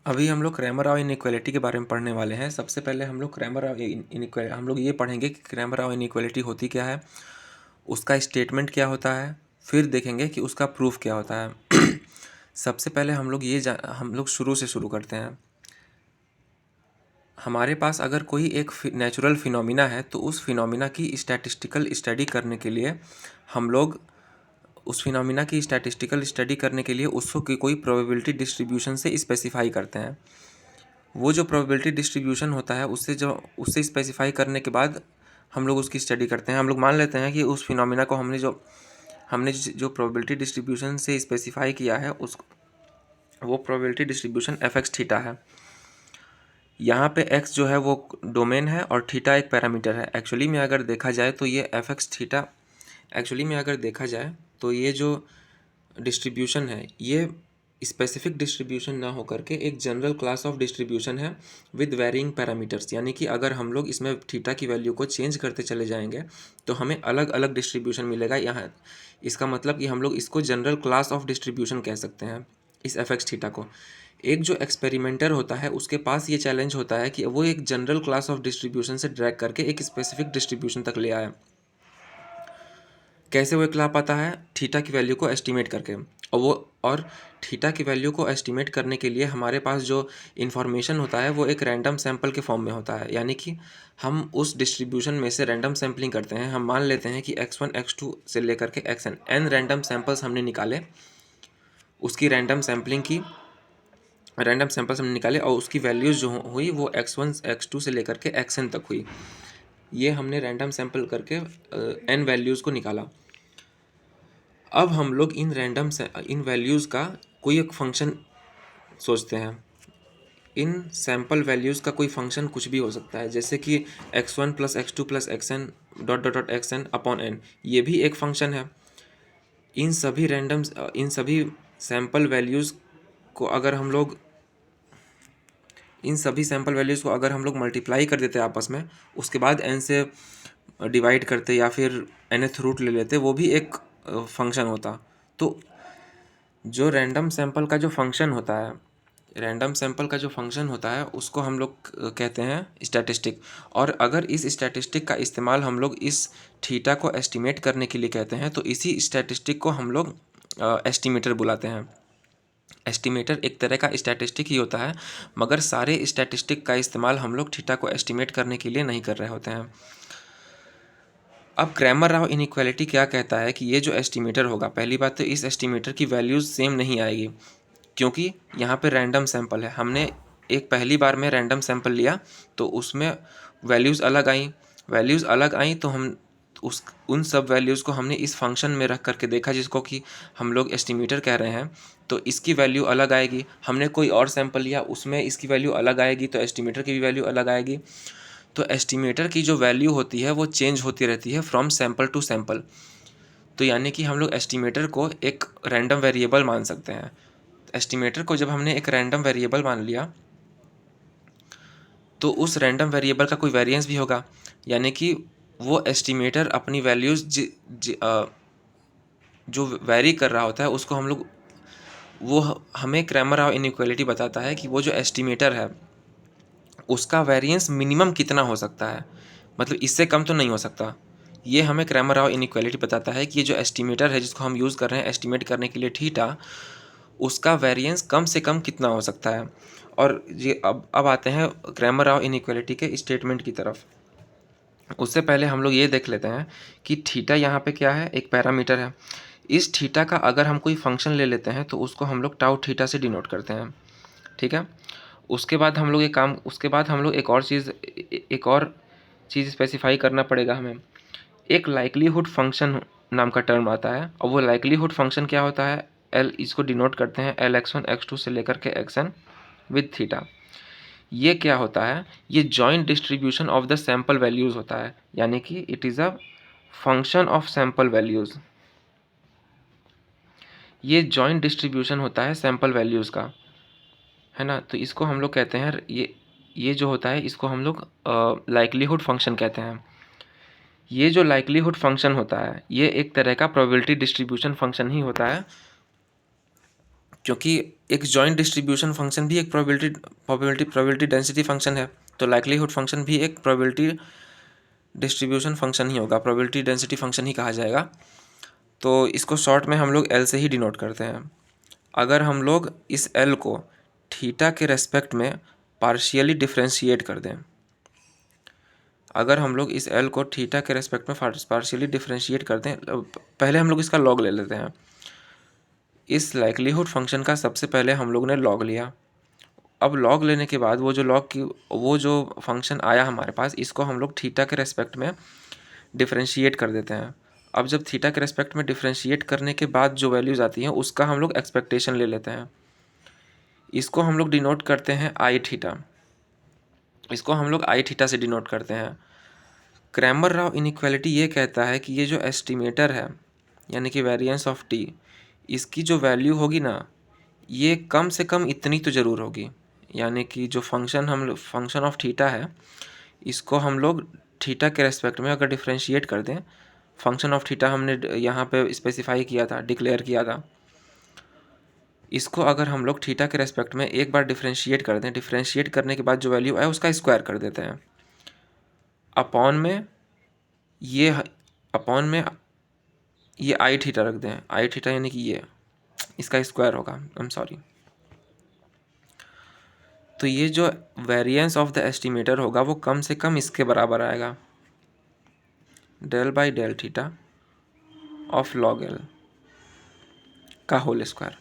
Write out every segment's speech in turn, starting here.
अभी हम लोग क्रैमर राव इनइक्वालिटी के बारे में पढ़ने वाले हैं। सबसे पहले हम लोग क्रैमर राव इनइक्वालिटी हम लोग ये पढ़ेंगे कि क्रैमर राव इनइक्वालिटी होती क्या है, उसका स्टेटमेंट क्या होता है, फिर देखेंगे कि उसका प्रूफ क्या होता है। सबसे पहले हम लोग शुरू से शुरू करते हैं। हमारे पास अगर कोई एक नेचुरल फिनोमिना है तो उस फिनोमिना की स्टैटिस्टिकल स्टडी करने के लिए हम लोग उस फिनोमिना की स्टैटिस्टिकल स्टडी करने के लिए उसको कोई प्रोबेबिलिटी डिस्ट्रीब्यूशन से स्पेसिफाई करते हैं। वो जो प्रोबेबिलिटी डिस्ट्रीब्यूशन होता है उससे स्पेसिफाई करने के बाद हम लोग उसकी स्टडी करते हैं। हम लोग मान लेते हैं कि उस फिनोमिना को हमने जो प्रोबेबिलिटी डिस्ट्रीब्यूशन से स्पेसिफाई किया है उस वो probability distribution F x theta है। यहाँ पे x जो है वो डोमेन है और थीटा एक पैरामीटर है। एक्चुअली में अगर देखा जाए तो ये एफ एक्स थीटा ये जो डिस्ट्रीब्यूशन है ये स्पेसिफिक डिस्ट्रीब्यूशन ना होकर के एक जनरल क्लास ऑफ डिस्ट्रीब्यूशन है विद वेरिंग पैरामीटर्स। यानी कि अगर हम लोग इसमें थीटा की वैल्यू को चेंज करते चले जाएंगे तो हमें अलग अलग डिस्ट्रीब्यूशन मिलेगा। यहाँ इसका मतलब कि हम लोग इसको जनरल क्लास ऑफ डिस्ट्रीब्यूशन कह सकते हैं इस एफ एक्स थीटा को। एक जो एक्सपेरिमेंटर होता है उसके पास ये चैलेंज होता है कि वो एक जनरल क्लास ऑफ डिस्ट्रीब्यूशन से ड्रैग करके एक स्पेसिफिक डिस्ट्रीब्यूशन तक ले आए। कैसे वो ला पाता है? थीटा की वैल्यू को एस्टिमेट करके। और थीटा की वैल्यू को एस्टिमेट करने के लिए हमारे पास जो इन्फॉर्मेशन होता है वो एक रैंडम सैंपल के फॉर्म में होता है। यानी कि हम उस डिस्ट्रीब्यूशन में से रैंडम सैम्पलिंग करते हैं। हम मान लेते हैं कि x1 x2 से लेकर के xn n रैंडम सैंपल्स हमने निकाले, उसकी रैंडम सैंपल्स हमने निकाले और उसकी वैल्यूज़ जो हुई वो x1 x2 से लेकर के xn तक हुई। ये हमने रैंडम सैंपल करके n वैल्यूज़ को निकाला। अब हम लोग इन वैल्यूज़ का कोई एक फंक्शन सोचते हैं। इन सैम्पल वैल्यूज़ का कोई फंक्शन कुछ भी हो सकता है, जैसे कि x1 plus x2 plus xn dot dot dot xn upon n, ये भी एक फंक्शन है। इन सभी सैम्पल वैल्यूज़ को अगर हम लोग मल्टीप्लाई कर देते आपस में, उसके बाद n से डिवाइड करते या फिर nth रूट ले लेते, वो भी एक फंक्शन होता। तो जो रैंडम सैंपल का जो फंक्शन होता है उसको हम लोग कहते हैं स्टैटिस्टिक। और अगर इस स्टैटिस्टिक का इस्तेमाल हम लोग इस थीटा को एस्टिमेट करने के लिए कहते हैं तो इसी स्टैटिस्टिक को हम लोग एस्टिमेटर बुलाते हैं। एस्टिमेटर एक तरह का स्टैटिस्टिक ही होता है, मगर सारे स्टैटिस्टिक का इस्तेमाल हम लोग थीटा को एस्टिमेट करने के लिए नहीं कर रहे होते हैं। अब क्रैमर राव इनइक्वालिटी क्या कहता है कि ये जो एस्टिमेटर होगा, पहली बात तो इस एस्टिमेटर की वैल्यूज़ सेम नहीं आएगी, क्योंकि यहाँ पे रैंडम सैंपल है। हमने एक पहली बार में रैंडम सैंपल लिया तो उसमें वैल्यूज़ अलग आई तो हम उन सब वैल्यूज़ को हमने इस फंक्शन में रख करके देखा जिसको कि हम लोग एस्टिमेटर कह रहे हैं, तो इसकी वैल्यू अलग आएगी। हमने कोई और सैंपल लिया, उसमें इसकी वैल्यू अलग आएगी, तो एस्टिमेटर की भी वैल्यू अलग आएगी। तो एस्टिमेटर की जो वैल्यू होती है वो चेंज होती रहती है फ्रॉम सैंपल टू सैंपल। तो यानी कि हम लोग एस्टिमेटर को एक रैंडम वेरिएबल मान सकते हैं। एस्टिमेटर को जब हमने एक रैंडम वेरिएबल मान लिया तो उस रैंडम वेरिएबल का कोई वेरिएंस भी होगा, यानी कि वो एस्टिमेटर अपनी वैल्यूज़ जो वेरी कर रहा होता है उसको हमें क्रैमर राव इनइक्वालिटी बताता है कि वो जो एस्टिमेटर है उसका वेरिएंस मिनिमम कितना हो सकता है, मतलब इससे कम तो नहीं हो सकता। ये हमें क्रैमर राव इनइक्वालिटी बताता है कि ये जो एस्टिमेटर है जिसको हम यूज़ कर रहे हैं एस्टिमेट करने के लिए थीटा, उसका वेरिएंस कम से कम कितना हो सकता है। और ये अब आते हैं क्रैमर राव इनइक्वालिटी के स्टेटमेंट की तरफ। उससे पहले हम लोग ये देख लेते हैं कि थीटा यहाँ पे क्या है, एक पैरामीटर है। इस थीटा का अगर हम कोई फंक्शन ले लेते हैं तो उसको हम लोग टाउ थीटा से डिनोट करते हैं, ठीक है। उसके बाद हम लोग एक और चीज़ स्पेसिफाई करना पड़ेगा हमें। एक लाइक्लीहुड फंक्शन नाम का टर्म आता है, और वो लाइक्लीहुड फंक्शन क्या होता है, एल, इसको डिनोट करते हैं LX1 X2 से लेकर के XN विद थीटा। ये क्या होता है, ये joint distribution of the sample values होता है, यानी कि it is a function of sample values. ये जॉइंट डिस्ट्रीब्यूशन होता है सैम्पल वैल्यूज़ का, है ना। तो इसको हम लोग कहते हैं, ये जो होता है इसको हम लोग लाइक्लीहुड फंक्शन कहते हैं। ये जो लाइक्लीहुड फंक्शन होता है ये एक तरह का प्रोबेबिलिटी डिस्ट्रीब्यूशन फंक्शन ही होता है। क्योंकि एक जॉइंट डिस्ट्रीब्यूशन फंक्शन भी एक प्रोबेबिलिटी डेंसिटी फंक्शन है, तो लाइक्लीहुड फंक्शन भी एक प्रोबेबिलिटी डिस्ट्रीब्यूशन फंक्शन ही होगा, प्रोबेबिलिटी डेंसिटी फंक्शन ही कहा जाएगा। तो इसको शॉर्ट में हम लोग एल से ही डिनोट करते हैं। अगर हम लोग इस एल को थीटा के रेस्पेक्ट में पार्शियली डिफ्रेंशिएट कर दें, अगर हम लोग इस एल को थीटा के रेस्पेक्ट में पार्शियली डिफ्रेंशिएट कर दें, पहले हम लोग इसका लॉग ले लेते हैं। इस लाइक्लीहुड फंक्शन का सबसे पहले हम लोग ने लॉग लिया। अब लॉग लेने के बाद वो जो फंक्शन आया हमारे पास, इसको हम लोग थीटा के रेस्पेक्ट में डिफ्रेंशिएट कर देते हैं। अब जब थीटा के रेस्पेक्ट में डिफ्रेंशिएट करने के बाद जो वैल्यूज़ आती हैं उसका हम लोग एक्सपेक्टेशन ले लेते हैं। इसको हम लोग डिनोट करते हैं आई थीटा, इसको हम लोग आई थीटा से डिनोट करते हैं। क्रैमर राव इनइक्वालिटी ये कहता है कि ये जो एस्टिमेटर है, यानी कि वेरिएंस ऑफ टी, इसकी जो वैल्यू होगी ना, ये कम से कम इतनी तो ज़रूर होगी। यानी कि जो फंक्शन ऑफ थीटा है, इसको हम लोग थीटा के रेस्पेक्ट में अगर डिफ्रेंशिएट कर दें, फंक्शन ऑफ थीटा हमने यहाँ पे स्पेसिफाई किया था, डिक्लेयर किया था, इसको अगर हम लोग थीटा के रेस्पेक्ट में एक बार डिफ्रेंशिएट कर दें, डिफ्रेंशिएट करने के बाद जो वैल्यू आए उसका स्क्वायर कर देते हैं। अपॉन में ये आई थीटा रख दें, आई थीटा यानी कि ये इसका स्क्वायर होगा, आई एम सॉरी। तो ये जो वेरिएंस ऑफ द एस्टिमेटर होगा वो कम से कम इसके बराबर आएगा, del by del theta of log L का होल स्क्वायर।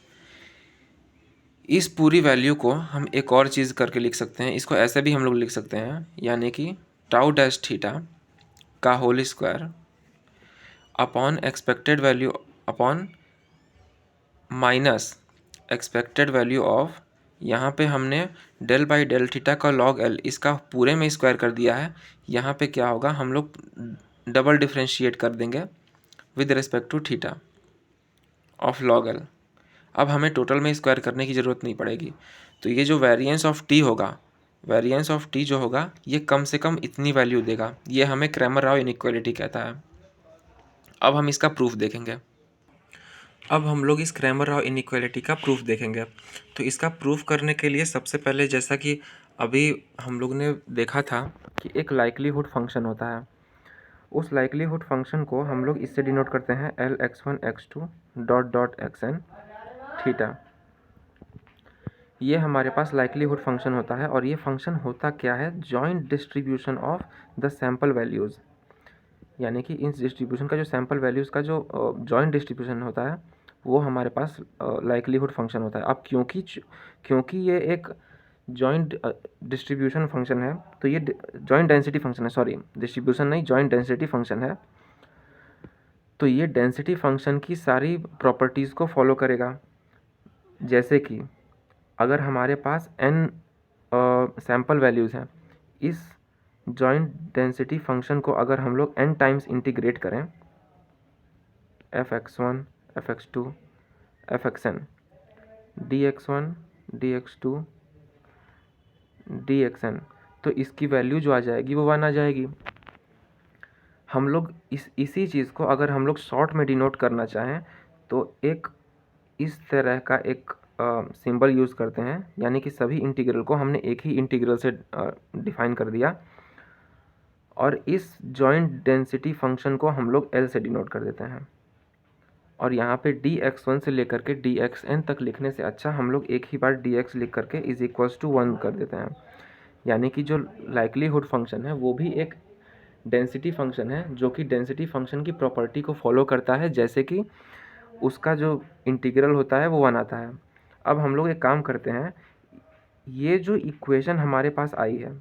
इस पूरी वैल्यू को हम एक और चीज़ करके लिख सकते हैं, इसको ऐसे भी हम लोग लिख सकते हैं, यानी कि टाउ डैश थीटा का whole square upon expected value upon minus expected value of, यहाँ पे हमने डेल बाई डेल थीटा का लॉग एल इसका पूरे में स्क्वायर कर दिया है। यहाँ पे क्या होगा, हम लोग डबल डिफ्रेंशिएट कर देंगे with respect to theta of log L. अब हमें टोटल में स्क्वायर करने की ज़रूरत नहीं पड़ेगी। तो ये जो वेरिएंस ऑफ टी होगा, वेरिएंस ऑफ टी जो होगा ये कम से कम इतनी वैल्यू देगा। ये हमें क्रैमर राव इनइक्वालिटी कहता है। अब हम इसका प्रूफ देखेंगे। अब हम लोग इस क्रैमर राव इनइक्वालिटी का प्रूफ देखेंगे। तो इसका प्रूफ करने के लिए सबसे पहले, जैसा कि अभी हम लोग ने देखा था कि एक लाइक्लीहुड फंक्शन होता है, उस लाइक्लीहुड फंक्शन को हम लोग इससे डिनोट करते हैं L x1 x2 dot dot xn theta. ये हमारे पास लाइक्लीहुड फंक्शन होता है, और ये फंक्शन होता क्या है, joint distribution of the sample values. यानी कि इस डिस्ट्रीब्यूशन का जो सैम्पल वैल्यूज़ का जो जॉइंट डिस्ट्रीब्यूशन होता है वो हमारे पास लाइक्लीहुड फंक्शन होता है। अब क्योंकि ये एक जॉइंट डिस्ट्रीब्यूशन फंक्शन है, तो ये जॉइंट डेंसिटी फंक्शन है, सॉरी डिस्ट्रीब्यूशन नहीं, जॉइंट डेंसिटी फंक्शन है। तो ये डेंसिटी फंक्शन की सारी प्रॉपर्टीज़ को फॉलो करेगा। जैसे कि अगर हमारे पास n सैम्पल वैल्यूज़ हैं, इस जॉइंट डेंसिटी फंक्शन को अगर हम लोग n टाइम्स इंटीग्रेट करें, fx1 fx2 fxn dx1 dx2 dxn, तो इसकी वैल्यू जो आ जाएगी वो 1 आ जाएगी। हम लोग इसी चीज़ को अगर हम लोग शॉर्ट में डिनोट करना चाहें तो एक इस तरह का एक सिंबल यूज़ करते हैं, यानी कि सभी इंटीग्रल को हमने एक ही इंटीग्रल से डिफाइन कर दिया, और इस जॉइंट डेंसिटी फंक्शन को हम लोग एल से डिनोट कर देते हैं। और यहाँ पे dx1 से लेकर के dxn तक लिखने से अच्छा हम लोग एक ही बार dx लिख करके इज इक्वल्स टू 1 कर देते हैं। यानी कि जो लाइक्लीहुड फंक्शन है वो भी एक डेंसिटी फंक्शन है, जो कि डेंसिटी फंक्शन की प्रॉपर्टी को फॉलो करता है, जैसे कि उसका जो इंटीग्रल होता है वो 1 आता है। अब हम लोग एक काम करते हैं, ये जो इक्वेशन हमारे पास आई है,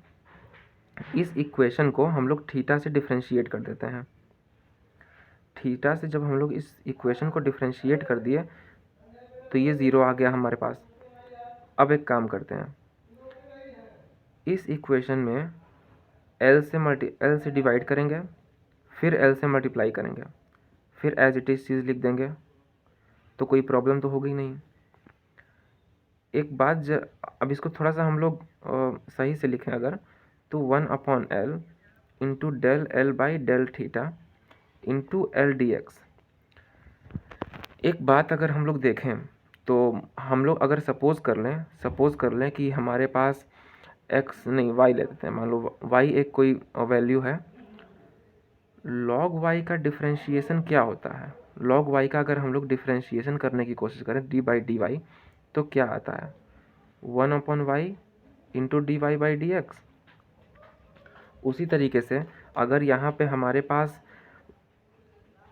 इस इक्वेशन को हम लोग थीटा से डिफ्रेंशिएट कर देते हैं। थीटा से जब हम लोग इस इक्वेशन को डिफ्रेंशिएट कर दिए तो ये ज़ीरो आ गया हमारे पास। अब एक काम करते हैं, इस इक्वेशन में एल से डिवाइड करेंगे, फिर एल से मल्टीप्लाई करेंगे, फिर एज इट इज़ चीज़ लिख देंगे, तो कोई प्रॉब्लम तो होगी नहीं। एक बात अब इसको थोड़ा सा हम लोग सही से लिखें अगर, तो 1/L into del L by del theta into L D x. एक बात अगर हम लोग देखें तो हम लोग अगर सपोज़ कर लें कि हमारे पास x नहीं y ले लेते हैं, मान लो y एक कोई वैल्यू है, log y का डिफरेंशिएशन क्या होता है? log y का अगर हम लोग डिफरेंशिएशन करने की कोशिश करें d/dy तो क्या आता है? 1/y into dy/dx। उसी तरीके से अगर यहाँ पे हमारे पास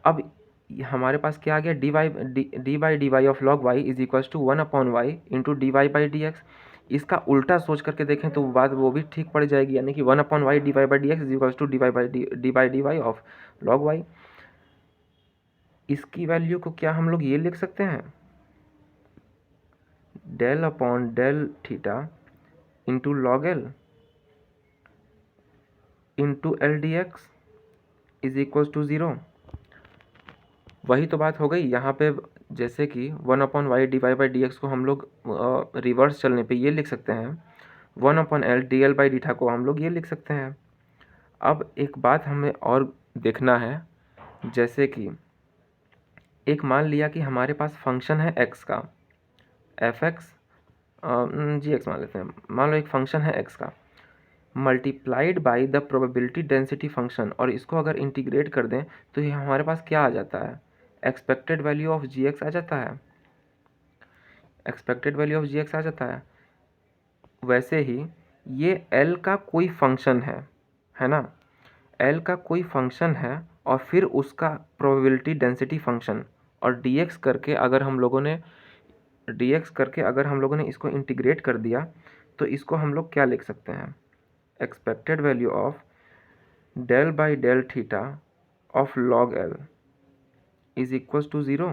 अब हमारे पास क्या आ गया, dy of log y is equals to 1/y into dy/dx। इसका उल्टा सोच करके देखें तो बात वो भी ठीक पड़ जाएगी, यानी कि 1/y dy/dx is equals to dy of log y। इसकी वैल्यू को क्या हम लोग ये लिख सकते हैं, del upon del theta into log L into L D x is equals to 0। वही तो बात हो गई यहाँ पे, जैसे कि 1/y dy/dx को हम लोग रिवर्स चलने पे ये लिख सकते हैं, 1/l dl/dθ को हम लोग ये लिख सकते हैं। अब एक बात हमें और देखना है, जैसे कि एक मान लिया कि हमारे पास फंक्शन है x का, f(x) g(x) मान लेते हैं, मान लो एक फंक्शन है x का multiplied by the probability density function, और इसको अगर इंटीग्रेट कर दें तो ये हमारे पास क्या आ जाता है, एक्सपेक्टेड वैल्यू ऑफ gx आ जाता है, एक्सपेक्टेड वैल्यू ऑफ gx आ जाता है। वैसे ही ये l का कोई फंक्शन है ना, l का कोई फंक्शन है और फिर उसका प्रोबेबिलिटी डेंसिटी फंक्शन, और dx करके अगर हम लोगों ने इसको इंटीग्रेट कर दिया तो इसको हम लोग क्या लिख सकते हैं, expected value of del by del theta of log L is equals to 0।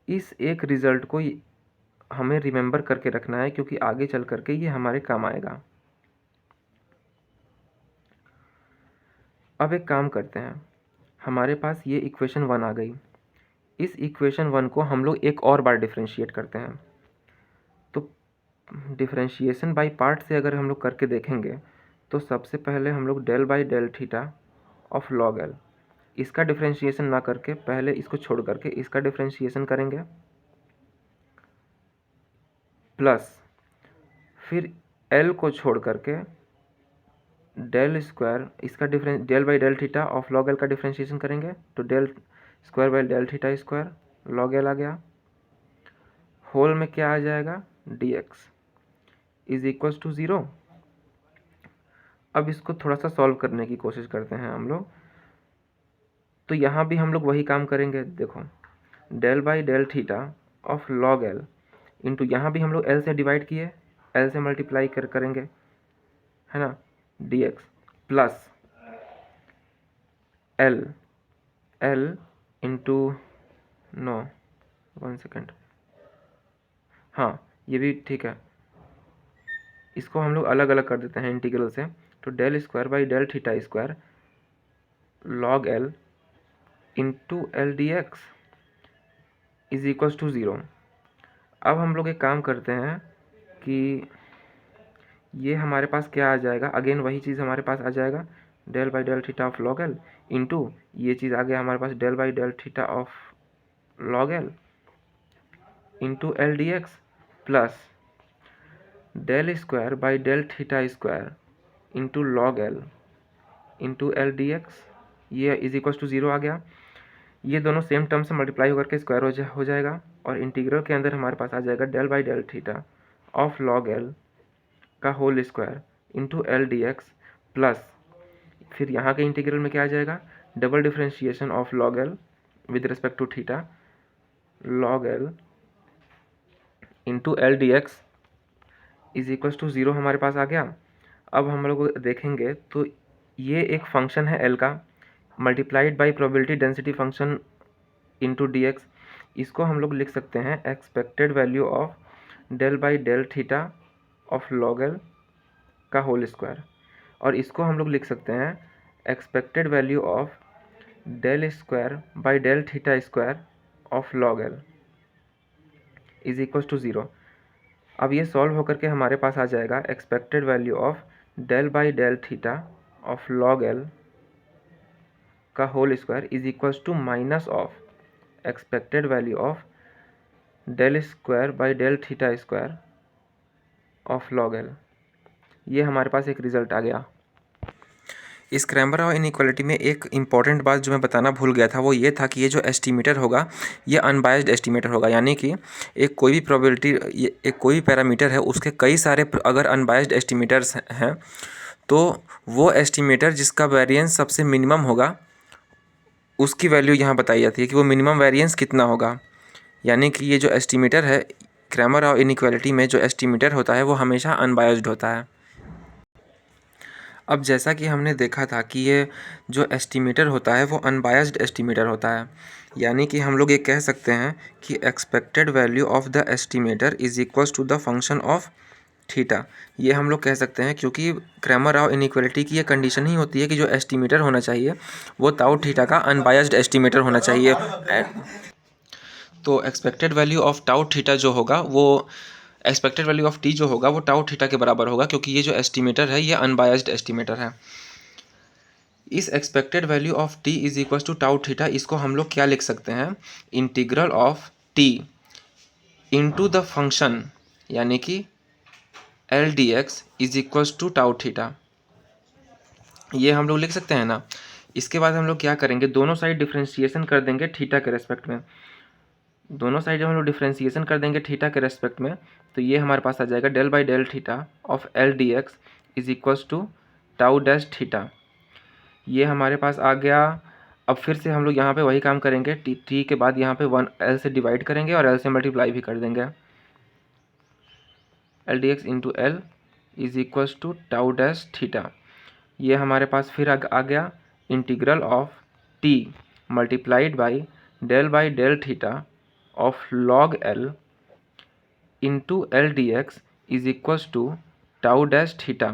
इस एक रिज़ल्ट को हमें रिमेंबर करके रखना है, क्योंकि आगे चल करके ये हमारे काम आएगा। अब एक काम करते हैं, हमारे पास ये इक्वेशन 1 आ गई, इस इक्वेशन 1 को हम लोग एक और बार डिफरेंशिएट करते हैं। तो डिफरेंशिएशन बाय पार्ट से अगर हम लोग करके देखेंगे तो सबसे पहले हम लोग del by del theta of log L, इसका डिफरेंशिएशन ना करके पहले इसको छोड़ करके इसका डिफरेंशिएशन करेंगे, प्लस फिर एल को छोड़ करके डेल स्क्वायर इसका del by del theta of log L का डिफरेंशिएशन करेंगे, तो del square by del theta square log L आ गया, होल में क्या आ जाएगा, d x is equals to 0। अब इसको थोड़ा सा सॉल्व करने की कोशिश करते हैं हम लोग, तो यहाँ भी हम लोग वही काम करेंगे। देखो del by del theta of log L into यहाँ भी हम लोग एल से डिवाइड किए, एल से मल्टीप्लाई करेंगे, है ना, d x plus L into no 1 second, हाँ ये भी ठीक है, इसको हम लोग अलग अलग कर देते हैं इंटीग्रल से, तो del square by del theta square log L into L D x is equals to 0। अब हम लोग एक काम करते हैं कि ये हमारे पास क्या आ जाएगा, अगेन वही चीज़ हमारे पास आ जाएगा, del by del theta of log L into ये चीज़ आ गया हमारे पास del by del theta of log L into L D x plus del square by del theta square into log L into L D x, ये is equals to 0 आ गया। ये दोनों सेम टर्म से मल्टीप्लाई होकर के square हो जाएगा, और इंटीग्रल के अंदर हमारे पास आ जाएगा del by del theta of log L का whole square into L D x plus फिर यहाँ के इंटीग्रल में क्या आ जाएगा, double differentiation of log L with respect to theta log L into L D x is equals to 0 हमारे पास आ गया। अब हम लोग देखेंगे तो ये एक फंक्शन है एल का multiplied by probability density function into d x, इसको हम लोग लिख सकते हैं expected value of del by del theta of log L का होल स्क्वायर, और इसको हम लोग लिख सकते हैं expected value of del square by del theta square of log L is equal to 0। अब ये सॉल्व होकर के हमारे पास आ जाएगा expected value of del by del theta of log L का whole square is equals to minus of expected value of del square by del theta square of log L. ये हमारे पास एक रिजल्ट आ गया। इस क्रैमर-राव इनइक्वालिटी में एक important बात जो मैं बताना भूल गया था वो ये था कि ये जो एस्टिमेटर होगा ये अनबायस्ड एस्टिमेटर होगा, यानी कि एक कोई भी प्रोबेबिलिटी, एक कोई भी पैरामीटर है उसके कई सारे अगर अनबायस्ड एस्टिमेटर्स हैं तो वो एस्टिमेटर जिसका वेरिएंस सबसे मिनिमम होगा उसकी वैल्यू यहाँ बताई जाती है कि वो मिनिमम वेरिएंस कितना होगा। यानी कि ये जो एस्टिमेटर है क्रैमर-राव इनइक्वालिटी में जो एस्टिमेटर होता है वो हमेशा अनबायस्ड होता है। अब जैसा कि हमने देखा था कि ये जो एस्टिमेटर होता है वो अनबायस्ड एस्टिमेटर होता है, यानी कि हम लोग ये कह सकते हैं कि expected value of the estimator is equals to the function of theta. ये हम लोग कह सकते हैं क्योंकि क्रैमर-राव इनइक्वालिटी की ये कंडीशन ही होती है कि जो एस्टिमेटर होना चाहिए वो ताऊ थीटा का अनबायस्ड एस्टिमेटर होना चाहिए। तो expected value of tau theta जो होगा वो एक्सपेक्टेड वैल्यू ऑफ टी जो होगा वो टाउ थीटा के बराबर होगा, क्योंकि ये जो एस्टिमेटर है ये अनबायस्ड एस्टिमेटर है। इस expected value of T is equal to tau theta, इसको हम लोग क्या लिख सकते हैं, integral of T into the function यानी कि L D x is equal to tau theta. ये हम लोग लिख सकते हैं ना। इसके बाद हम लोग क्या करेंगे, दोनों साइड डिफ्रेंशिएशन कर देंगे थीटा के रेस्पेक्ट में। दोनों साइड जब हम लोग डिफ्रेंशिएशन कर देंगे थीटा के रेस्पेक्ट में तो ये हमारे पास आ जाएगा del by del theta of L D x is equals to tau dash theta. ये हमारे पास आ गया। अब फिर से हम लोग यहाँ पे वही काम करेंगे, टी के बाद यहाँ पे 1 एल से डिवाइड करेंगे और एल से मल्टीप्लाई भी कर देंगे। L D x into L is equals to tau dash theta. ये हमारे पास फिर आ गया integral of T multiplied by del theta of log L into L D x is equals to tau dash theta.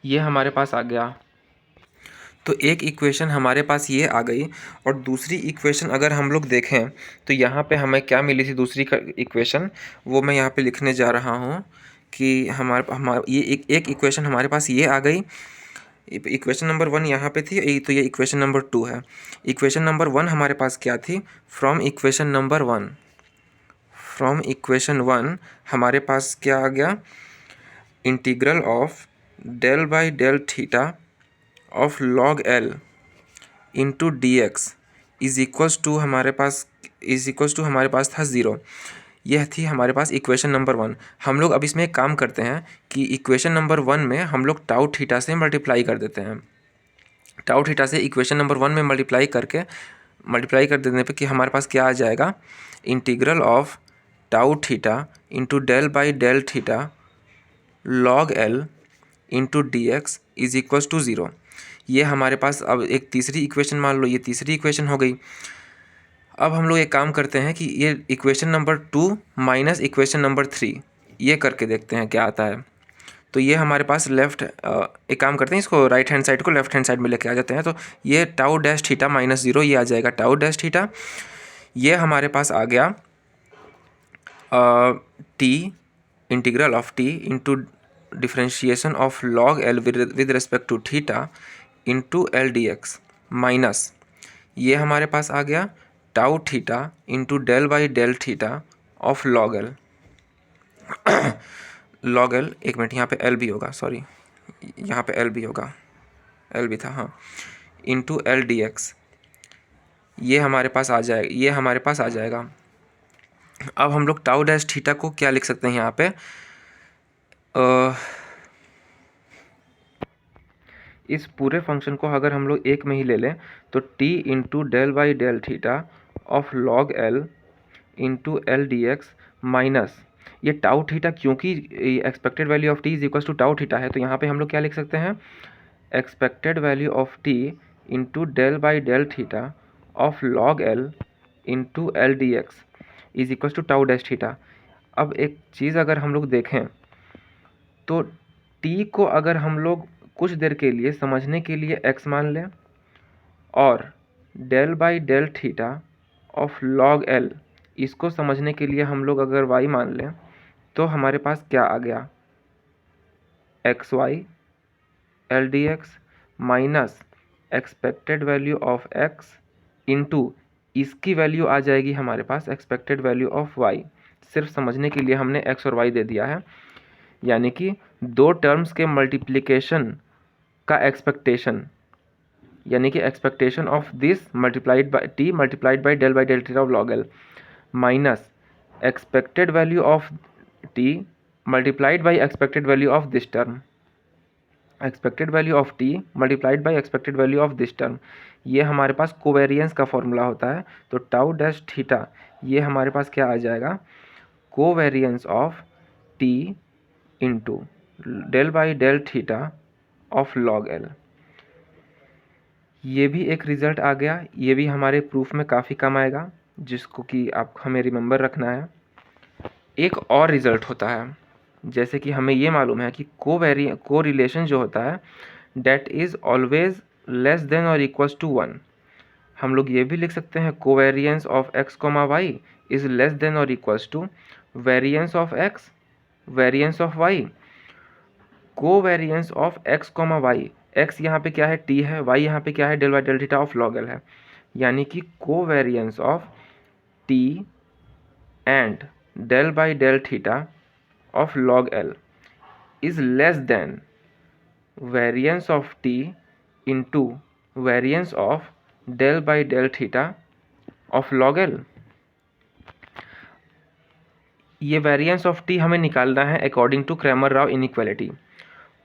ये हमारे पास आ गया। तो एक इक्वेशन हमारे पास ये आ गई, और दूसरी इक्वेशन अगर हम लोग देखें तो यहाँ पे हमें क्या मिली थी दूसरी इक्वेशन, वो मैं यहाँ पे लिखने जा रहा हूँ कि हमारा ये एक इक्वेशन हमारे पास ये आ गई। इक्वेशन नंबर 1 यहाँ पे थी, तो ये इक्वेशन नंबर 2 है। इक्वेशन नंबर 1 हमारे पास क्या थी, फ्रॉम इक्वेशन वन हमारे पास क्या आ गया, integral of del by del theta of log L into d x is equals to हमारे पास था 0। यह थी हमारे पास इक्वेशन नंबर 1। हम लोग अब इसमें एक काम करते हैं कि इक्वेशन नंबर 1 में हम लोग टाउ थीटा से मल्टीप्लाई कर देते हैं। टाउ थीटा से इक्वेशन नंबर 1 में मल्टीप्लाई कर देने पे कि हमारे पास क्या आ जाएगा, integral of tau theta into del by del theta log L into d x is equals to 0। ये हमारे पास अब एक तीसरी इक्वेशन, मान लो ये तीसरी इक्वेशन हो गई। अब हम लोग एक काम करते हैं कि ये equation number 2 minus equation number 3 ये करके देखते हैं क्या आता है। तो ये हमारे पास एक काम करते हैं, इसको राइट हैंड साइड को लेफ्ट हैंड साइड में लेके आ जाते हैं। तो ये टाउ डैश थीटा माइनस 0 ये आ जाएगा टाउ डैश थीटा। ये हमारे पास आ गया T integral of T into differentiation of log L with respect to theta into L D x minus ये हमारे पास आ गया tau theta into del by del theta of log L. Log L, एक मिनट, यहाँ पे L भी होगा, सॉरी यहाँ पे एल भी होगा, एल भी था, हाँ, इंटू एल डी एक्स। ये हमारे पास आ जाएगा। अब हम लोग टाउ डैश थीटा को क्या लिख सकते हैं यहाँ पे, इस पूरे फंक्शन को अगर हम लोग एक में ही ले लें तो t into del by del theta of log L into L D x minus ये टाउ थीटा, क्योंकि expected value of t is equal to tau theta है तो यहाँ पे हम लोग क्या लिख सकते हैं, expected value of t into del by del theta of log L into L D x is equal to tau dash theta. अब एक चीज़ अगर हम लोग देखें तो t को अगर हम लोग कुछ देर के लिए समझने के लिए x मान लें और del by del theta of log L इसको समझने के लिए हम लोग अगर y मान लें तो हमारे पास क्या आ गया, X Y L D x minus expected value of x into इसकी वैल्यू आ जाएगी हमारे पास एक्सपेक्टेड वैल्यू ऑफ y। सिर्फ समझने के लिए हमने x और y दे दिया है, यानी कि दो टर्म्स के मल्टीप्लिकेशन का एक्सपेक्टेशन, यानी कि expectation of this multiplied by t multiplied by del theta of log l minus expected value of t multiplied by expected value of this term, expected value of t multiplied by expected value of this term. ये हमारे पास covariance का formula होता है। तो tau dash theta ये हमारे पास क्या आ जाएगा, covariance of t into del by del theta of log l। ये भी एक रिज़ल्ट आ गया, ये भी हमारे प्रूफ में काफ़ी कम आएगा, जिसको कि आप हमें रिमेंबर रखना है। एक और रिज़ल्ट होता है, जैसे कि हमें ये मालूम है कि को रिलेशन जो होता है that is always less than और इक्वल्स टू 1। हम लोग ये भी लिख सकते हैं covariance of x, y is less than और equals to variance of x, variance of y। Covariance of x, y, x यहाँ पे क्या है t है, y यहाँ पे क्या है del by del theta of log l है, यानी कि covariance of t and del by del theta of log l is less than variance of t into variance of del by del theta of log l। ये variance of t हमें निकालना है according to Cramer Rao inequality.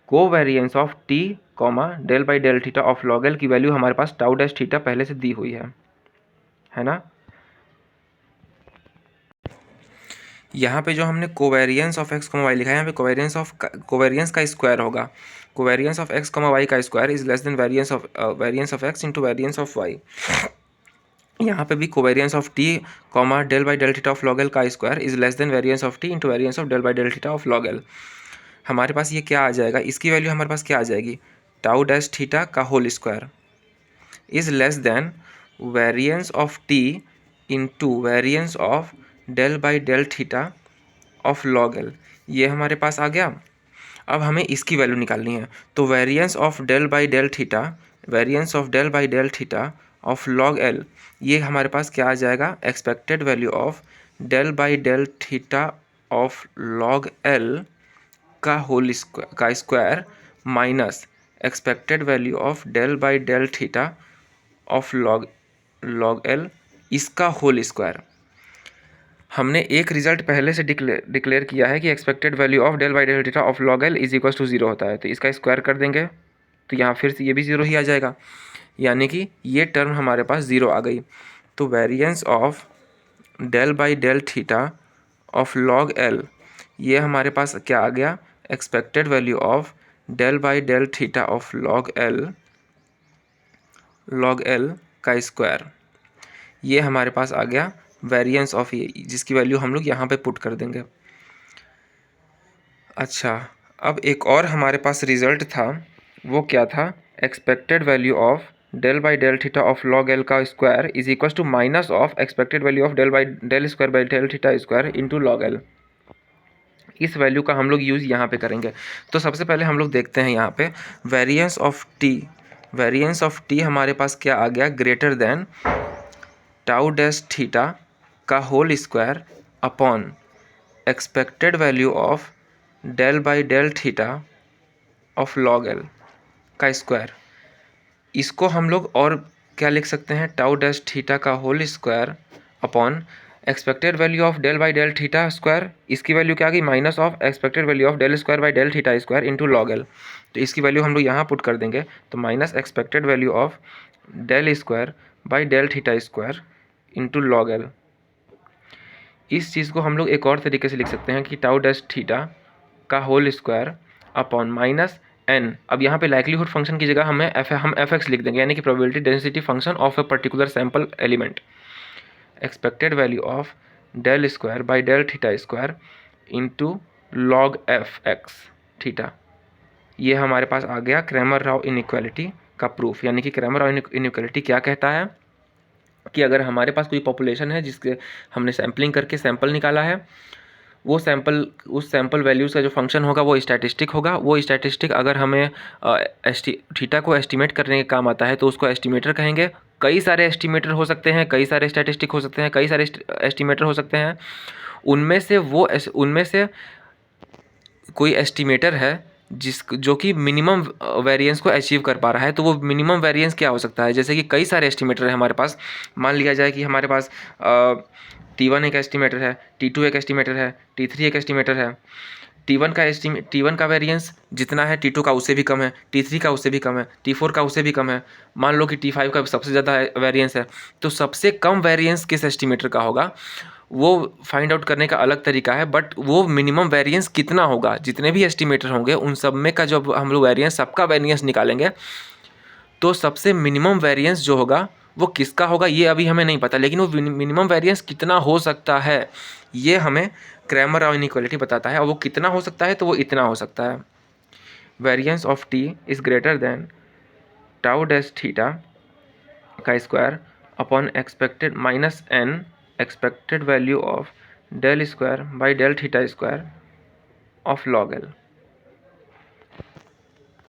Covariance of t comma del by del theta of log l की value हमारे पास tau dash theta पहले से दी हुई है ना। यहाँ पे जो हमने कोवेरियंस ऑफ x, y लिखा है, यहाँ पे कोवेरियंस का स्क्वायर होगा। कोवेरियंस ऑफ x, y का square is less than variance of x into variance of y। यहाँ पे भी covariance of t comma del by del theta of log l का square is less than variance of t into variance of del by del theta of log l। हमारे पास ये क्या आ जाएगा, इसकी वैल्यू हमारे पास क्या आ जाएगी, टाउ डैश थीटा का whole square is less than variance of t into variance of del by del theta of log l। ये हमारे पास आ गया। अब हमें इसकी वैल्यू निकालनी है, तो variance of del by del theta, variance of del by del theta of log l, ये हमारे पास क्या आ जाएगा, expected value of del by del theta of log l का होल का square minus expected value of del by del theta of log l इसका whole square. हमने एक रिजल्ट पहले से डिक्लेयर किया है कि expected value of del by del theta of log l is equal to 0 होता है, तो इसका स्क्वायर कर देंगे तो यहाँ फिर से ये भी 0 ही आ जाएगा, यानी कि ये टर्म हमारे पास 0 आ गई। तो variance of del by del theta of log l ये हमारे पास क्या आ गया, expected value of del by del theta of log l का स्क्वायर, ये हमारे पास आ गया वेरिएंस ऑफ ये, जिसकी वैल्यू हम लोग यहाँ पे पुट कर देंगे। अच्छा, अब एक और हमारे पास रिजल्ट था, वो क्या था, expected value of del by del theta of log l का square is equal to minus of expected value of del square by del theta square into log l। इस वैल्यू का हम लोग यूज़ यहाँ पे करेंगे। तो सबसे पहले हम लोग देखते हैं यहाँ पे variance of t, variance of t हमारे पास क्या आ गया, greater than tau dash theta का whole square upon expected value of del by del theta of log l का स्क्वायर। इसको हम लोग और क्या लिख सकते हैं, टाउ डैश थीटा का whole square upon expected value of del by del theta square, इसकी वैल्यू क्या आ गई, minus of expected value of del square by del theta square into log l। तो इसकी वैल्यू हम लोग यहाँ पुट कर देंगे, तो minus expected value of del square by del theta square into log l। इस चीज़ को हम लोग एक और तरीके से लिख सकते हैं कि टाउ डैश थीटा का whole square upon minus n। अब यहाँ पे लाइक्लीहुड फंक्शन की जगह हम fx लिख देंगे, यानी कि probability density function of a particular sample element. Expected value of del square by del theta square into log fx theta, ये हमारे पास आ गया क्रैमर राव इनइक्वालिटी का प्रूफ। यानी कि क्रैमर राव इनइक्वालिटी क्या कहता है कि अगर हमारे पास कोई पॉपुलेशन है जिसके हमने सैम्पलिंग करके सैंपल निकाला है, वो सैंपल, उस सैंपल वैल्यूज़ का जो फंक्शन होगा वो स्टैटिस्टिक होगा। वो स्टैटिस्टिक अगर हमें थीटा को एस्टिमेट करने के काम आता है तो उसको एस्टिमेटर कहेंगे, कई सारे एस्टिमेटर हो सकते हैं, कई सारे स्टैटिस्टिक हो सकते हैं, कई सारे एस्टिमेटर हो सकते हैं। उनमें से कोई एस्टिमेटर है जो कि मिनिमम वेरिएंस को अचीव कर पा रहा है। तो वो मिनिमम वेरिएंस क्या हो सकता है? जैसे कि कई सारे एस्टिमेटर है हमारे पास। मान लिया जाए कि हमारे पास T1 एक एस्टिमेटर है, T2 एक एस्टिमेटर है, T3 एक एस्टिमेटर है। T1 का वेरिएंस जितना है T2 का उससे भी कम है, T3 का उससे भी कम है, T4 का उससे भी कम है। मान लो कि T5 का सबसे ज़्यादा वेरिएंस है। तो सबसे कम वेरिएंस किस एस्टिमेटर का होगा वो फाइंड आउट करने का अलग तरीका है, बट वो मिनिमम वेरिएंस कितना होगा, जितने भी एस्टिमेटर होंगे उन सब में का जब हम लोग वेरिएंस सबका वेरिएंस निकालेंगे तो सबसे मिनिमम वेरिएंस जो होगा वो किसका होगा ये अभी हमें नहीं पता, लेकिन वो मिनिमम वेरिएंस कितना हो सकता है ये हमें क्रैमर और इनइक्वालिटी बताता है। और वो कितना हो सकता है तो वो इतना हो सकता है, variance of T is greater than tau dash theta का square upon expected minus an expected value of del square by del theta square of log L.